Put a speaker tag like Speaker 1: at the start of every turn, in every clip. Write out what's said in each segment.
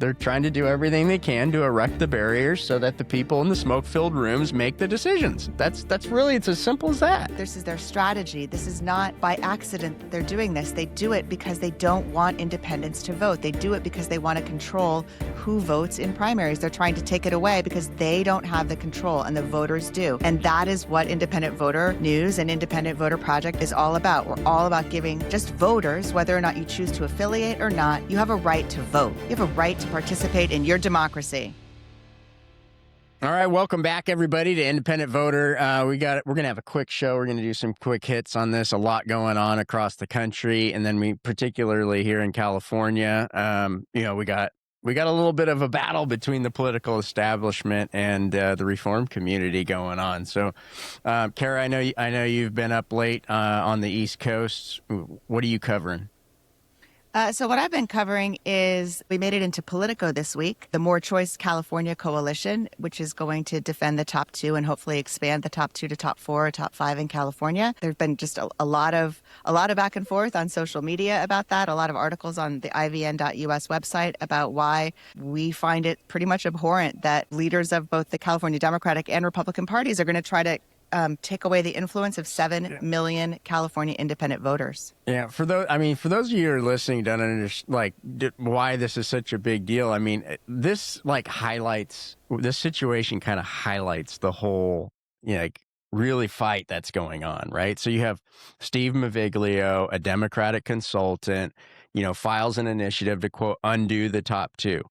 Speaker 1: they're trying to do everything they can to erect the barriers so that the people in the smoke-filled rooms make the decisions. That's really, it's as simple as that.
Speaker 2: This is their strategy. This is not by accident that they're doing this. They do it because they don't want independents to vote. They do it because they want to control who votes in primaries. They're trying to take it away because they don't have the control and the voters do. And that is what Independent Voter News and Independent Voter Project is all about. We're all about giving just voters, whether or not you choose to affiliate or not, you have a right to vote. You have a right to participate in your democracy.
Speaker 1: All right, welcome back, everybody, to Independent Voter. We're going to have a quick show. We're going to do some quick hits on this. A lot going on across the country, and then we particularly here in California. We got a little bit of a battle between the political establishment and the reform community going on. So, Cara, I know you've been up late on the East Coast. What are you covering?
Speaker 2: So what I've been covering is we made it into Politico this week, the More Choice California Coalition, which is going to defend the top two and hopefully expand the top two to top four or top five in California. There's been just a lot of back and forth on social media about that, a lot of articles on the IVN.US website about why we find it pretty much abhorrent that leaders of both the California Democratic and Republican parties are going to try to take away the influence of 7 million California independent voters.
Speaker 1: Yeah, for those of you who are listening, don't understand why this is such a big deal. I mean, this situation kind of highlights the whole really fight that's going on, right? So you have Steve Maviglio, a Democratic consultant, files an initiative to quote undo the top two.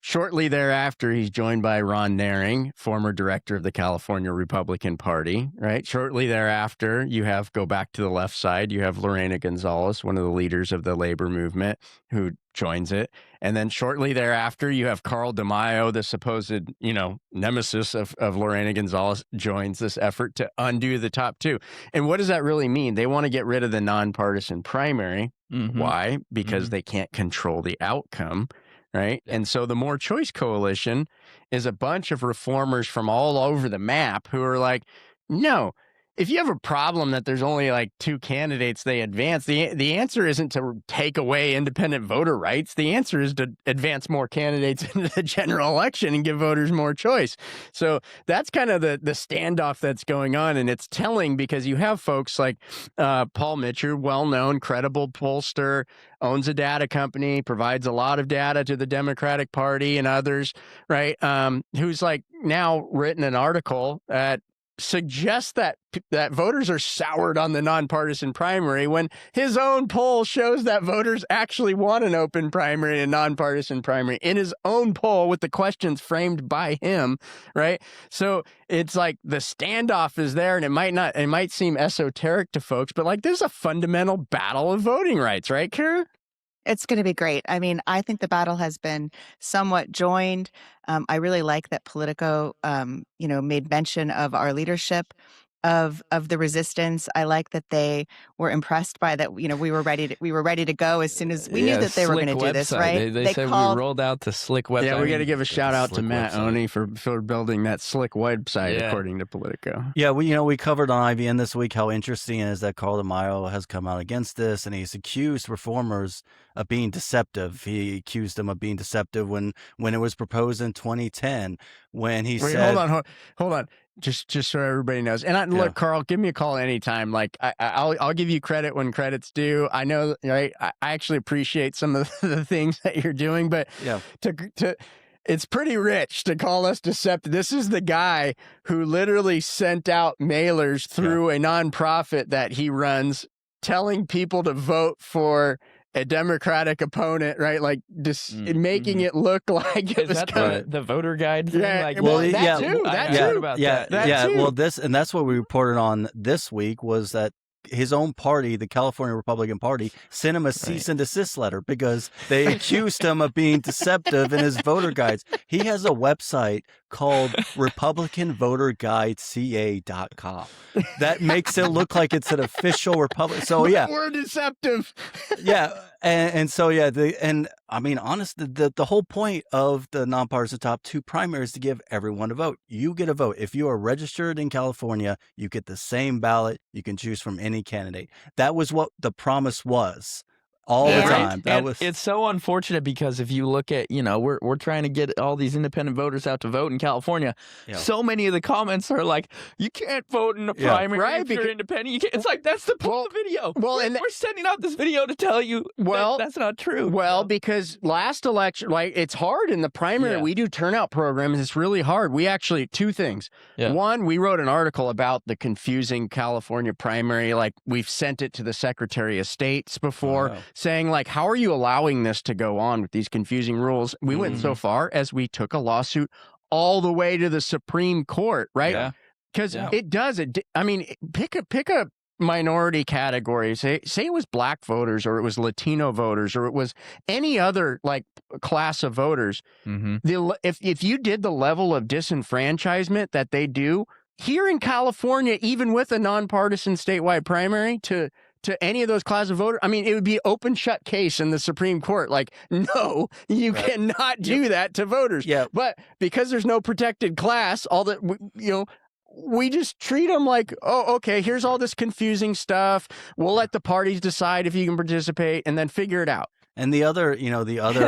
Speaker 1: Shortly thereafter, he's joined by Ron Nehring, former director of the California Republican Party, right? Shortly thereafter, go back to the left side, you have Lorena Gonzalez, one of the leaders of the labor movement, who joins it. And then shortly thereafter, you have Carl DeMaio, the supposed, nemesis of Lorena Gonzalez, joins this effort to undo the top two. And what does that really mean? They want to get rid of the nonpartisan primary. Mm-hmm. Why? Because they can't control the outcome. Right. And so the More Choice Coalition is a bunch of reformers from all over the map who are like, no, if you have a problem that there's only two candidates they advance, the answer isn't to take away independent voter rights. The answer is to advance more candidates into the general election and give voters more choice. So that's kind of the standoff that's going on. And it's telling because you have folks like Paul Mitchell, well-known, credible pollster, owns a data company, provides a lot of data to the Democratic Party and others, right? Who's now written an article that suggests that voters are soured on the nonpartisan primary when his own poll shows that voters actually want an open primary and nonpartisan primary in his own poll with the questions framed by him, right? So it's the standoff is there, and it might seem esoteric to folks, but there's a fundamental battle of voting rights, right, Cara?
Speaker 2: It's going to be great. I mean, I think the battle has been somewhat joined. I really like that Politico, made mention of our leadership of the resistance. I like that they were impressed by that. We were ready to go as soon as we knew that they were going to do this. Right?
Speaker 3: They said we rolled out the Slick website.
Speaker 1: Yeah, we got to give a shout out to Matt Oney for building that Slick website, according to Politico.
Speaker 4: Yeah, we covered on IVN this week how interesting it is that Carl DeMaio has come out against this, and he's accused reformers of being deceptive. He accused them of being deceptive when it was proposed in 2010, when he said,
Speaker 1: hold on. Just so everybody knows. And look, Carl, give me a call anytime. I'll give you credit when credit's due. I know, right? I actually appreciate some of the things that you're doing, but it's pretty rich to call us deceptive. This is the guy who literally sent out mailers through a nonprofit that he runs, telling people to vote for a Democratic opponent, right? Making it look like it was
Speaker 3: the voter guide thing.
Speaker 1: Yeah, that too.
Speaker 4: Well, that's what we reported on this week was that his own party, the California Republican Party, sent him a cease and desist letter because they accused him of being deceptive in his voter guides. He has a website called RepublicanVoterGuideCA.com. That makes it look like it's an official Republican. So
Speaker 1: we're deceptive.
Speaker 4: Honestly, the whole point of the nonpartisan top two primary is to give everyone a vote. You get a vote. If you are registered in California, you get the same ballot. You can choose from any candidate. That was what the promise was. all the
Speaker 2: And-
Speaker 4: time. That
Speaker 3: And
Speaker 4: was
Speaker 3: it's so unfortunate because if you look at, we're trying to get all these independent voters out to vote in California.
Speaker 4: Yeah.
Speaker 3: So many of the comments are like, you can't vote in a
Speaker 4: Yeah.
Speaker 3: primary
Speaker 1: Right,
Speaker 3: if you're
Speaker 1: because-
Speaker 3: independent. You can't. It's like, that's the point of the video.
Speaker 1: and
Speaker 3: we're sending out this video to tell you that's not true.
Speaker 1: Well, because last election, like it's hard in the primary.
Speaker 3: Yeah.
Speaker 1: We do turnout programs. It's really hard. We actually, two things.
Speaker 3: Yeah.
Speaker 1: One, we wrote an article about the confusing California primary. Like we've sent it to the Secretary of States before
Speaker 4: wow.
Speaker 1: saying like, how are you allowing this to go on with these confusing rules? We went so far as we took a lawsuit all the way to the Supreme Court, right?
Speaker 3: Yeah.
Speaker 1: Because
Speaker 3: Yeah.
Speaker 1: it does. I mean, pick a minority category. Say it was black voters, or it was Latino voters, or it was any other like class of voters.
Speaker 3: Mm-hmm.
Speaker 1: If you did the level of disenfranchisement that they do here in California, even with a nonpartisan statewide primary to any of those classes of voters, I mean, it would be an open shut case in the Supreme Court. Like, no, you cannot do that to voters.
Speaker 4: Yeah.
Speaker 1: But because there's no protected class, all that, we just treat them like, oh, okay, here's all this confusing stuff. We'll let the parties decide if you can participate and then figure it out.
Speaker 4: And the other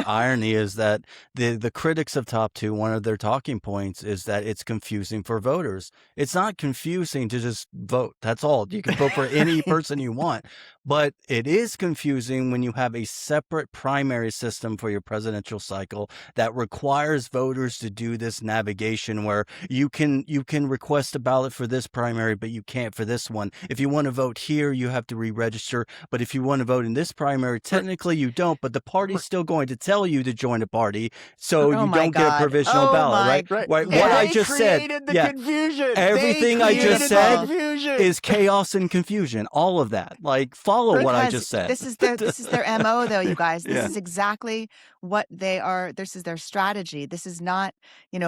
Speaker 4: irony is that the critics of Top 2, one of their talking points is that it's confusing for voters. It's not confusing to just vote. That's all. You can vote for any person you want. But it is confusing when you have a separate primary system for your presidential cycle that requires voters to do this navigation where you can request a ballot for this primary, but you can't for this one. If you want to vote here, you have to re-register. But if you want to vote in this primary, technically you don't. But the party's still going to tell you to join a party, so you don't get a provisional ballot, right? What I just said,
Speaker 1: confusion.
Speaker 4: Everything I just said
Speaker 1: confusion.
Speaker 4: is chaos and confusion. All of that, like, follow what I just said.
Speaker 2: This is their MO, though, you guys. This is exactly what they are. This is their strategy. This is not,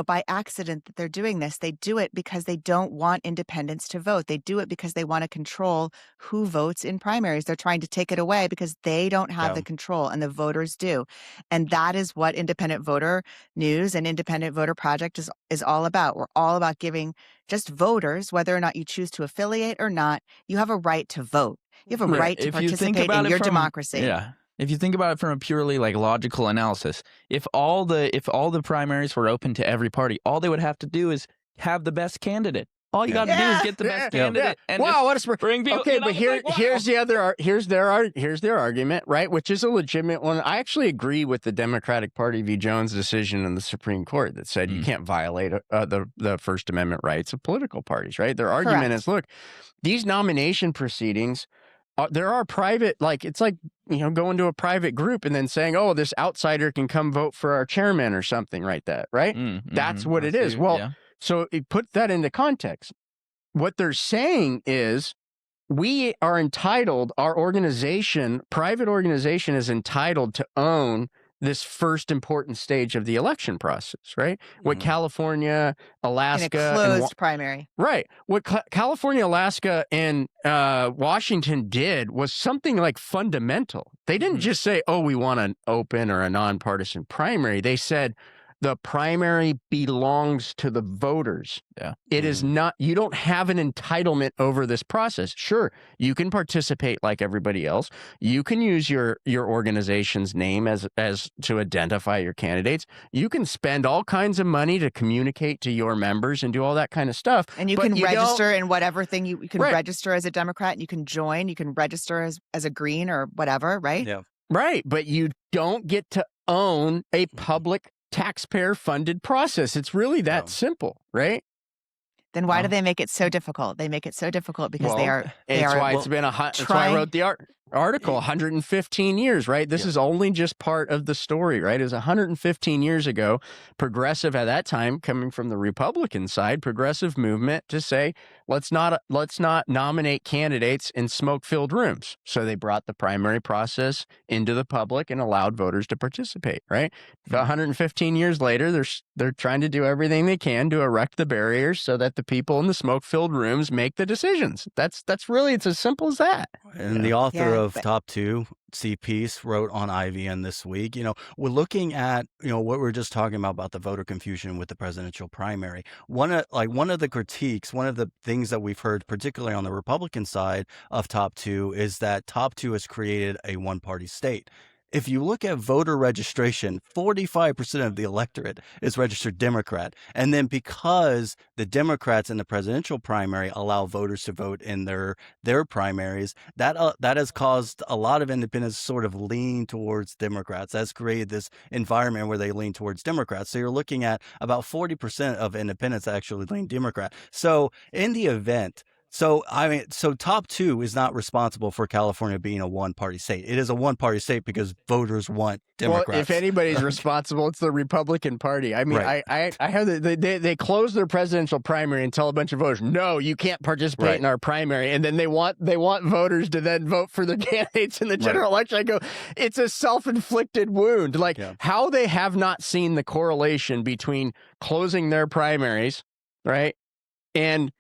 Speaker 2: by accident that they're doing this. They do it because they don't want independents to vote. They do it because they want to control who votes in primaries. They're trying to take it away because they don't have the control, and the voters do. And that is what Independent Voter News and Independent Voter Project is all about. We're all about giving just voters, whether or not you choose to affiliate or not, you have a right to vote. You have a right to participate in your democracy.
Speaker 3: Yeah. If you think about it from a purely like logical analysis, if all the primaries were open to every party, all they would have to do is have the best candidate. All you got to do is get the best candidate. And
Speaker 1: wow, what a
Speaker 3: bring people.
Speaker 1: Okay, but here's their argument, right? Which is a legitimate one. I actually agree with the Democratic Party v. Jones decision in the Supreme Court that said you can't violate the First Amendment rights of political parties, right? Their argument is, look, these nomination proceedings. There are private, like, it's like, going to a private group and then saying, oh, this outsider can come vote for our chairman or something like that, right? That's what it is. Well, so put that into context. What they're saying is we are entitled, our organization, private organization is entitled to own this first important stage of the election process, right? What California, Alaska,
Speaker 2: in a closed primary,
Speaker 1: right? What California, Alaska, and Washington did was something like fundamental. They didn't just say, "Oh, we want an open or a nonpartisan primary." They said the primary belongs to the voters.
Speaker 3: Yeah.
Speaker 1: It is not, you don't have an entitlement over this process. Sure, you can participate like everybody else. You can use your organization's name as to identify your candidates. You can spend all kinds of money to communicate to your members and do all that kind of stuff.
Speaker 2: And you can register in whatever thing you can register as a Democrat, and you can join, you can register as a Green or whatever, right?
Speaker 4: Yeah.
Speaker 1: Right, but you don't get to own a public taxpayer-funded process. It's really that simple, right?
Speaker 2: Then why do they make it so difficult? They make it so difficult because they are.
Speaker 1: That's why I wrote the article. 115 years, right? This is only just part of the story, right? It was 115 years ago. Progressive at that time, coming from the Republican side, progressive movement to say, let's not nominate candidates in smoke-filled rooms. So they brought the primary process into the public and allowed voters to participate, right? 115 years later, they're trying to do everything they can to erect the barriers so that the people in the smoke-filled rooms make the decisions. That's really, it's as simple as that.
Speaker 4: And the author of Top 2 Steve Peace wrote on IVN this week. We're looking at what we we're just talking about the voter confusion with the presidential primary. One of the critiques, one of the things that we've heard, particularly on the Republican side of Top Two, is that Top Two has created a one-party state. If you look at voter registration, 45% of the electorate is registered Democrat. And then because the Democrats in the presidential primary allow voters to vote in their primaries, that has caused a lot of independents sort of lean towards Democrats. That's created this environment where they lean towards Democrats. So you're looking at about 40% of independents actually lean Democrat. So in the event, so Top Two is not responsible for California being a one-party state. It is a one-party state because voters want Democrats.
Speaker 1: Well, if anybody's responsible, it's the Republican Party. I mean,
Speaker 4: Right.
Speaker 1: I have they close their presidential primary and tell a bunch of voters, no, you can't participate
Speaker 4: Right.
Speaker 1: in our primary, and then they want voters to then vote for their candidates in the general election. I go, it's a self-inflicted wound. Like how they have not seen the correlation between closing their primaries, right, and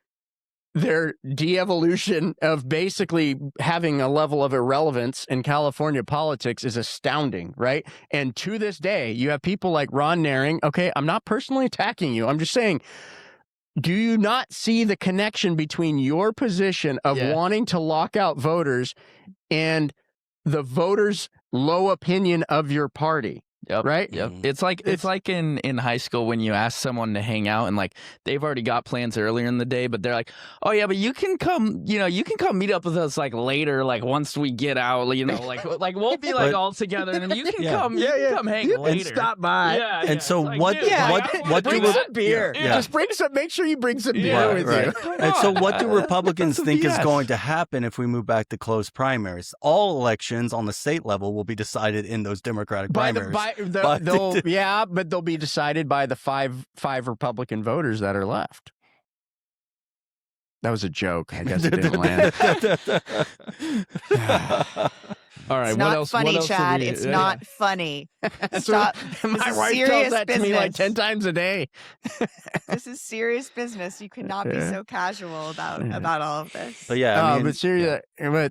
Speaker 1: their de-evolution of basically having a level of irrelevance in California politics is astounding, right? And to this day, you have people like Ron Nehring. Okay, I'm not personally attacking you. I'm just saying, do you not see the connection between your position of wanting to lock out voters and the voters' low opinion of your party?
Speaker 3: Yep.
Speaker 1: Right?
Speaker 3: Yep. It's like in high school when you ask someone to hang out and like they've already got plans earlier in the day, but they're like, oh yeah, but you can come meet up with us like later, like once we get out, like we'll be like all together and then you can come hang later.
Speaker 1: And stop by.
Speaker 3: Yeah.
Speaker 4: And so
Speaker 3: It's like,
Speaker 4: what
Speaker 3: dude,
Speaker 1: Bring
Speaker 4: do
Speaker 1: some beer.
Speaker 4: Yeah.
Speaker 1: Just bring some. Make sure you bring some beer with you.
Speaker 4: And so what do Republicans
Speaker 3: That's
Speaker 4: think is
Speaker 3: BS.
Speaker 4: going to happen if we move back to closed primaries? All elections on the state level will be decided in those Democratic primaries.
Speaker 1: But they'll be decided by the five Republican voters that are left. That was a joke. I guess it didn't land. All right.
Speaker 2: It's
Speaker 1: what
Speaker 2: not
Speaker 1: else?
Speaker 2: funny,
Speaker 1: what else
Speaker 2: Chad. It's not funny. Stop.
Speaker 1: My
Speaker 2: This is
Speaker 1: wife tells
Speaker 2: serious
Speaker 1: that to me like
Speaker 2: business.
Speaker 1: 10 times a day.
Speaker 2: This is serious business. You cannot be so casual about all of this.
Speaker 4: So yeah,
Speaker 1: but seriously,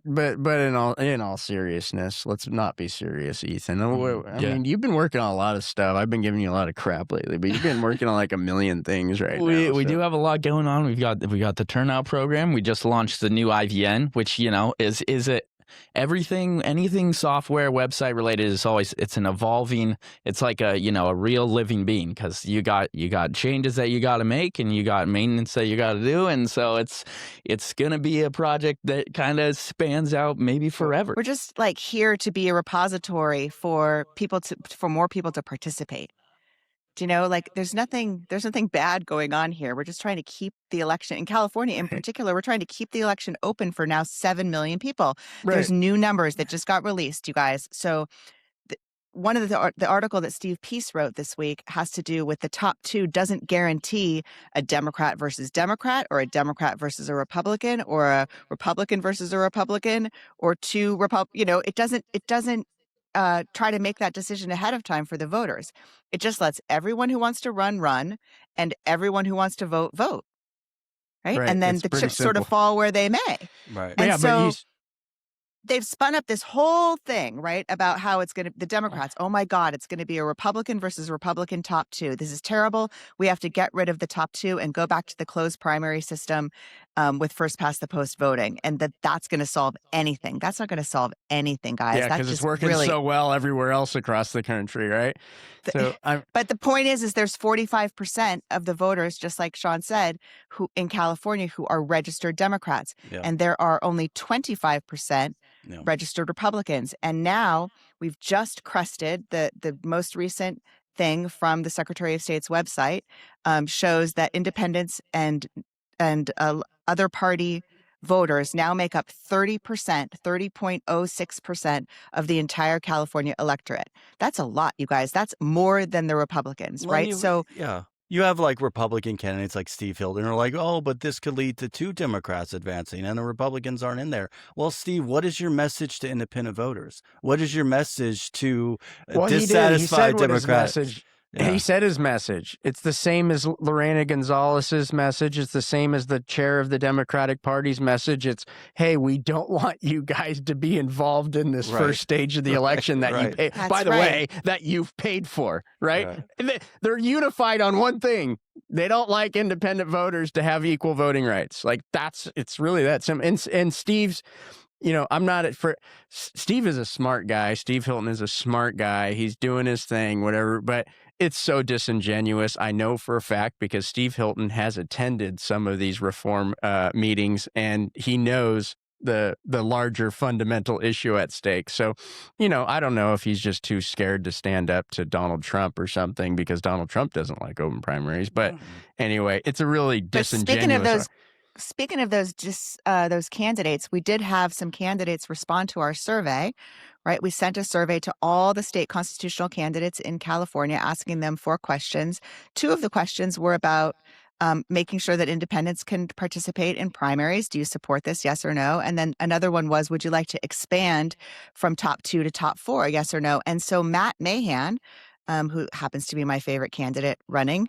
Speaker 1: but in all seriousness, let's not be serious, Ethan. I mean, you've been working on a lot of stuff. I've been giving you a lot of crap lately, but you've been working on like a million things now.
Speaker 3: We do have a lot going on. We've got the turnout program. We just launched the new IVN, which is anything software website related is always an evolving. It's like a real living being because you got changes that you got to make and you got maintenance that you got to do, and so it's gonna be a project that kind of spans out maybe forever.
Speaker 2: We're just like here to be a repository for more people to participate. Do you know, like there's nothing bad going on here. We're just trying to keep the election in California in particular. We're trying to keep the election open for now 7 million people.
Speaker 1: Right.
Speaker 2: There's new numbers that just got released, you guys. So one of the article that Steve Peace wrote this week has to do with the top two doesn't guarantee a Democrat versus Democrat or a Democrat versus a Republican or a Republican versus a Republican or two it doesn't try to make that decision ahead of time for the voters. It just lets everyone who wants to run, and everyone who wants to vote. Right? And then the chips sort of fall where they may.
Speaker 4: Right.
Speaker 2: And so they've spun up this whole thing, right, about how it's going to, the Democrats, oh my God, it's going to be a Republican versus Republican top two. This is terrible. We have to get rid of the top two and go back to the closed primary system with first past the post voting. And that's going to solve anything. That's not going to solve anything, guys.
Speaker 1: Yeah, because it's working so well everywhere else across the country, right?
Speaker 2: But the point is there's 45% of the voters, just like Shawn said, who in California who are registered Democrats.
Speaker 4: Yeah.
Speaker 2: And there are only 25% registered Republicans. And now we've just crested the most recent thing from the Secretary of State's website shows that independents and other party voters now make up 30.06% of the entire California electorate. That's a lot, you guys. That's more than the Republicans, right?
Speaker 4: You have like Republican candidates like Steve Hilden are like, oh, but this could lead to 2 Democrats advancing and the Republicans aren't in there. Well, Steve, what is your message to independent voters? What is your message to dissatisfied Democrats?
Speaker 1: He said his message. It's the same as Lorena Gonzalez's message. It's the same as the chair of the Democratic Party's message. It's, hey, we don't want you guys to be involved in this first stage of the election that you pay. By the way, that you've paid for, right? They're unified on one thing. They don't like independent voters to have equal voting rights. Like it's really that simple. And Steve's, I'm not for Steve is a smart guy. Steve Hilton is a smart guy. He's doing his thing, whatever, but it's so disingenuous. I know for a fact because Steve Hilton has attended some of these reform meetings and he knows the larger fundamental issue at stake. So, I don't know if he's just too scared to stand up to Donald Trump or something because Donald Trump doesn't like open primaries. But anyway, it's a really disingenuous.
Speaker 2: Speaking of those candidates, we did have some candidates respond to our survey, right? We sent a survey to all the state constitutional candidates in California, asking them 4 questions. 2 of the questions were about making sure that independents can participate in primaries. Do you support this? Yes or no? And then another one was, would you like to expand from top 2 to top 4? Yes or no? And so Matt Mahan, who happens to be my favorite candidate running,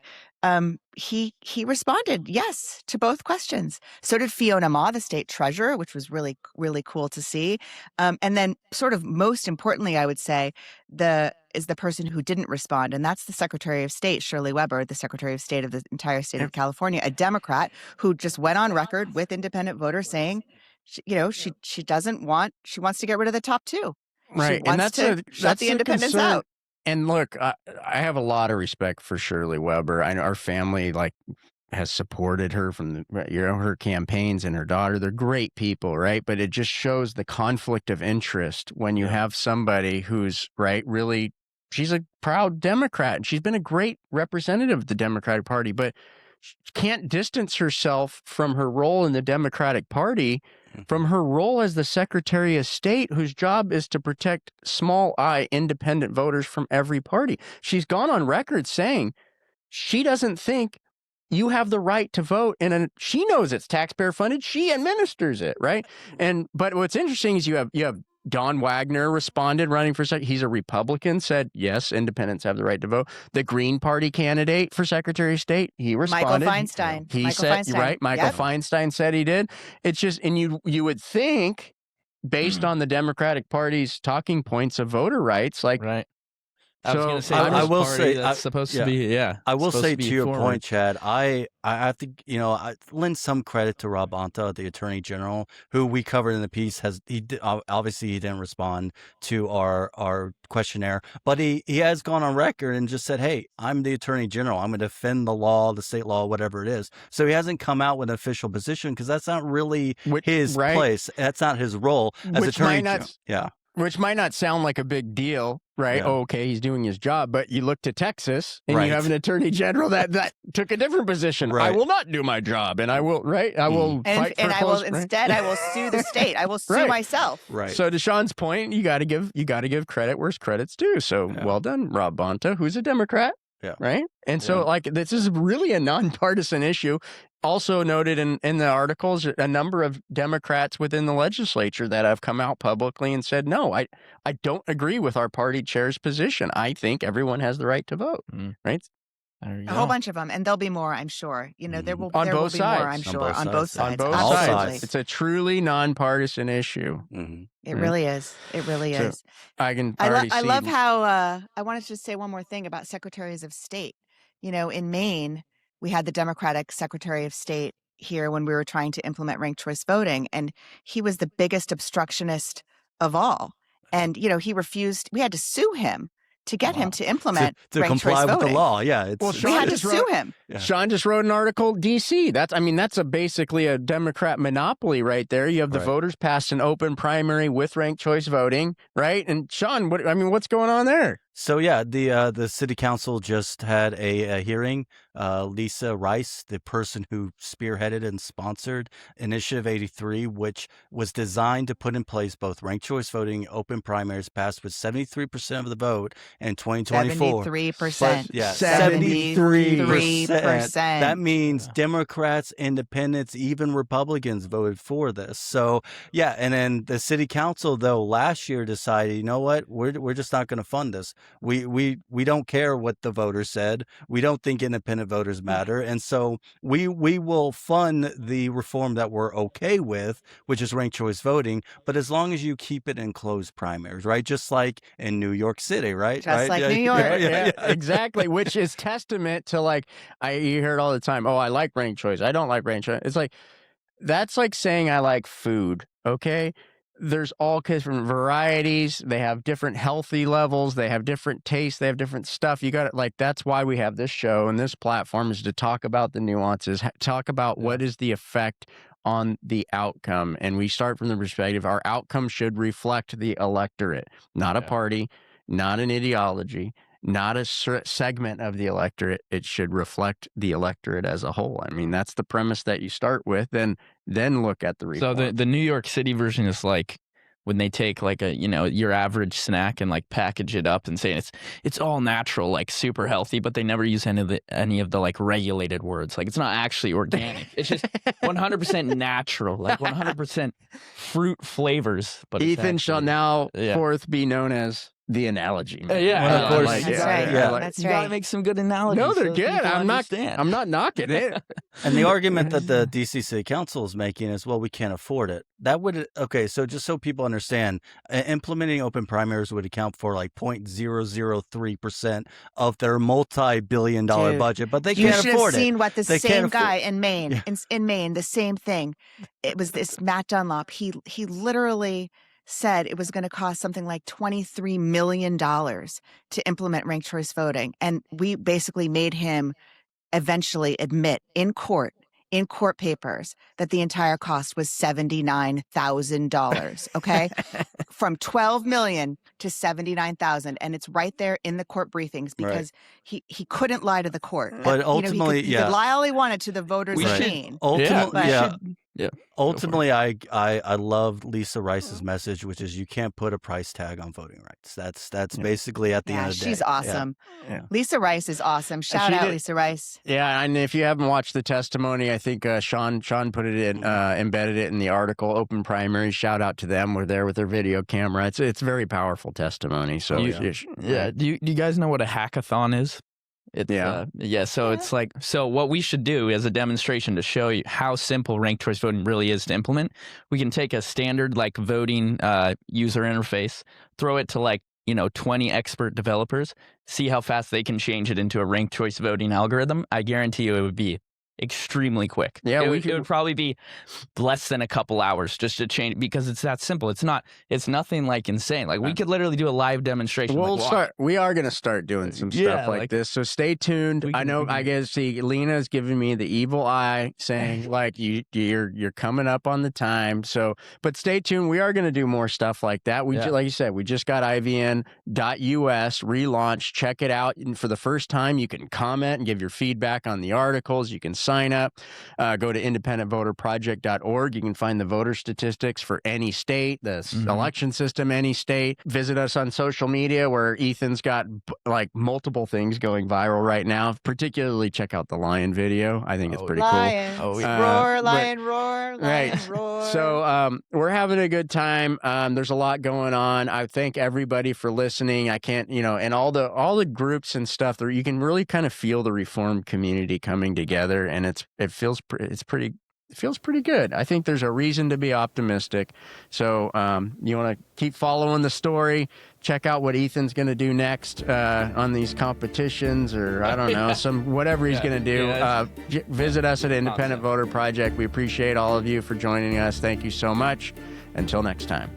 Speaker 2: he responded yes to both questions. So did Fiona Ma, the state treasurer, which was really, really cool to see. And then sort of most importantly, I would say, is the person who didn't respond. And that's the Secretary of State, Shirley Weber, the Secretary of State of the entire state of California, a Democrat who just went on record with independent voters saying, she wants to get rid of the top 2.
Speaker 1: Right.
Speaker 2: She wants to shut the independents out.
Speaker 1: And look, I have a lot of respect for Shirley Weber. I know our family has supported her from her campaigns and her daughter. They're great people, right? But it just shows the conflict of interest when you have somebody who's really, she's a proud Democrat and she's been a great representative of the Democratic Party, but she can't distance herself from her role in the Democratic Party, from her role as the Secretary of State, whose job is to protect small I independent voters from every party. She's gone on record saying she doesn't think you have the right to vote she knows it's taxpayer funded. She administers it, right? But what's interesting is you have Don Wagner responded, running for secretary. He's a Republican, said, yes, independents have the right to vote. The Green Party candidate for Secretary of State, he responded.
Speaker 2: Michael Feinstein.
Speaker 1: Michael Feinstein said he did. It's just, and you would think, based on the Democratic Party's talking points of voter rights,
Speaker 3: right. I was going to say,
Speaker 4: I will say
Speaker 3: that's supposed to be,
Speaker 4: I will say to your point, Chad, I think, I lend some credit to Rob Bonta, the Attorney General, who we covered in the piece. Obviously he didn't respond to our questionnaire, but he has gone on record and just said, hey, I'm the Attorney General. I'm going to defend the law, the state law, whatever it is. So he hasn't come out with an official position because that's not really his place. That's not his role as Attorney General. Yeah.
Speaker 1: Which might not sound like a big deal, right?
Speaker 4: Yeah.
Speaker 1: Oh, okay, he's doing his job. But you look to Texas and you have an attorney general that took a different position.
Speaker 4: Right.
Speaker 1: I will not do my job and I will, I will fight for
Speaker 2: instead, I will sue the state. I will sue myself.
Speaker 4: Right.
Speaker 1: So to Shawn's point, you got to give credit where's credit's due. So well done, Rob Bonta, who's a Democrat.
Speaker 4: Yeah.
Speaker 1: Right. And so this is really a nonpartisan issue. Also noted in the articles, a number of Democrats within the legislature that have come out publicly and said, no, I don't agree with our party chair's position. I think everyone has the right to vote. Right.
Speaker 2: A whole bunch of them, and there'll be more, I'm sure. There will be more, I'm sure,
Speaker 4: on both sides.
Speaker 1: On both sides. It's a truly nonpartisan issue.
Speaker 2: It really is. It really is.
Speaker 1: I
Speaker 2: love how I wanted to just say one more thing about secretaries of state. In Maine, we had the Democratic Secretary of State here when we were trying to implement ranked choice voting, and he was the biggest obstructionist of all. And he refused. We had to sue him to get him to implement
Speaker 4: to
Speaker 2: ranked
Speaker 4: comply
Speaker 2: choice
Speaker 4: with
Speaker 2: voting.
Speaker 4: the law. Yeah,
Speaker 2: we had to sue him.
Speaker 4: Yeah.
Speaker 1: Shawn just wrote an article, D.C. That's basically a Democrat monopoly right there. You have the voters passed an open primary with ranked choice voting, right? And Shawn, what's going on there?
Speaker 4: So the city council just had a hearing. Lisa Rice, the person who spearheaded and sponsored Initiative 83, which was designed to put in place both ranked choice voting, open primaries, passed with 73% of the vote in 2024.
Speaker 2: 73%.
Speaker 4: Yeah,
Speaker 2: 73%.
Speaker 4: That means Democrats, independents, even Republicans voted for this. So and then the city council though last year decided, you know what, we're just not going to fund this. We don't care what the voters said. We don't think independent voters matter. And so we will fund the reform that we're okay with, which is ranked choice voting, but as long as you keep it in closed primaries, right? Just like in New York City, right?
Speaker 2: Just like New York.
Speaker 1: Yeah, exactly. Which is testament to like, you hear it all the time. Oh, I like ranked choice. I don't like ranked choice. It's like, that's like saying I like food. Okay. There's all different varieties. They have different healthy levels. They have different tastes. They have different stuff. You got to like, that's why we have this show and this platform is to talk about the nuances, talk about what is the effect on the outcome. And we start from the perspective, our outcome should reflect the electorate, not a party, not an ideology, not a segment of the electorate. It should reflect the electorate as a whole. I mean, that's the premise that you start with, and then look at the reform.
Speaker 3: So the New York City version is like when they take like a, your average snack and like package it up and say it's all natural, like super healthy, but they never use any of the like regulated words. Like it's not actually organic. It's just 100% natural, like 100% fruit flavors. But
Speaker 1: Ethan shall now forth be known as the analogy man.
Speaker 3: Of course.
Speaker 2: That's right. That's
Speaker 3: You
Speaker 2: right.
Speaker 3: gotta make some good analogies.
Speaker 1: No, they're
Speaker 3: so
Speaker 1: good.
Speaker 3: people
Speaker 1: I'm
Speaker 3: understand.
Speaker 1: not knocking it.
Speaker 4: And the argument that the DC City Council is making is, well, we can't afford it. That would, okay, so just so people understand, implementing open primaries would account for like 0.003% of their multi-billion-dollar budget, but they can't afford it.
Speaker 2: You should have seen what the same guy in Maine,
Speaker 4: Yeah.
Speaker 2: in Maine, the same thing. It was this Matt Dunlop. He literally said it was going to cost something like $23 million to implement ranked choice voting. And we basically made him eventually admit in court papers that the entire cost was $79,000. Okay. From $12 million to $79,000. And it's right there in the court briefings because he couldn't lie to the court.
Speaker 4: But ultimately,
Speaker 2: he could lie all he wanted to the voters' machine.
Speaker 4: Ultimately, I love Lisa Rice's message, which is you can't put a price tag on voting rights. That's basically at the end of the day.
Speaker 2: She's awesome.
Speaker 1: Yeah.
Speaker 2: Lisa Rice is awesome. Shout out Lisa Rice.
Speaker 1: Yeah, and if you haven't watched the testimony, I think Shawn put it in, embedded it in the article. Open Primaries. Shout out to them. We're there with their video camera. It's very powerful testimony. So
Speaker 3: Do you guys know what a hackathon is? So it's like, so what we should do as a demonstration to show you how simple ranked choice voting really is to implement, we can take a standard like voting user interface, throw it to like 20 expert developers, see how fast they can change it into a ranked choice voting algorithm. I guarantee you it would be extremely quick.
Speaker 1: Yeah,
Speaker 3: it would probably be less than a couple hours just to change, because it's that simple. It's nothing like insane. Like we could literally do a live demonstration.
Speaker 1: We are going to start doing some stuff like this. So stay tuned. I know. I guess Lena's giving me the evil eye, saying like you're coming up on the time. So, but stay tuned. We are going to do more stuff like that. Like you said, we just got IVN.us relaunched. Check it out. And for the first time, you can comment and give your feedback on the articles. You can sign up. Go to independentvoterproject.org. You can find the voter statistics for any state, the election system, any state. Visit us on social media, where Ethan's got like multiple things going viral right now. Particularly check out the lion video. I think it's pretty cool.
Speaker 2: Roar, lion, roar, lion, roar.
Speaker 1: So we're having a good time. There's a lot going on. I thank everybody for listening. I can't, and all the groups and stuff there, you can really kind of feel the reformed community coming together, and it feels pretty good. I think there's a reason to be optimistic. So you want to keep following the story. Check out what Ethan's going to do next on these competitions, or I don't know, whatever he's going to do. Visit us at Independent Voter Project. We appreciate all of you for joining us. Thank you so much. Until next time.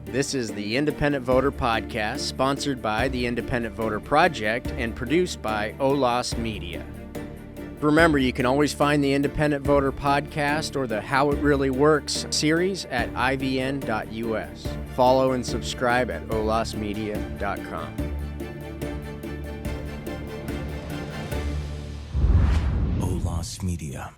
Speaker 1: This is the Independent Voter Podcast, sponsored by the Independent Voter Project and produced by OLAS Media. Remember, you can always find the Independent Voter Podcast or the How It Really Works series at ivn.us. Follow and subscribe at olasmedia.com.
Speaker 5: OLAS Media.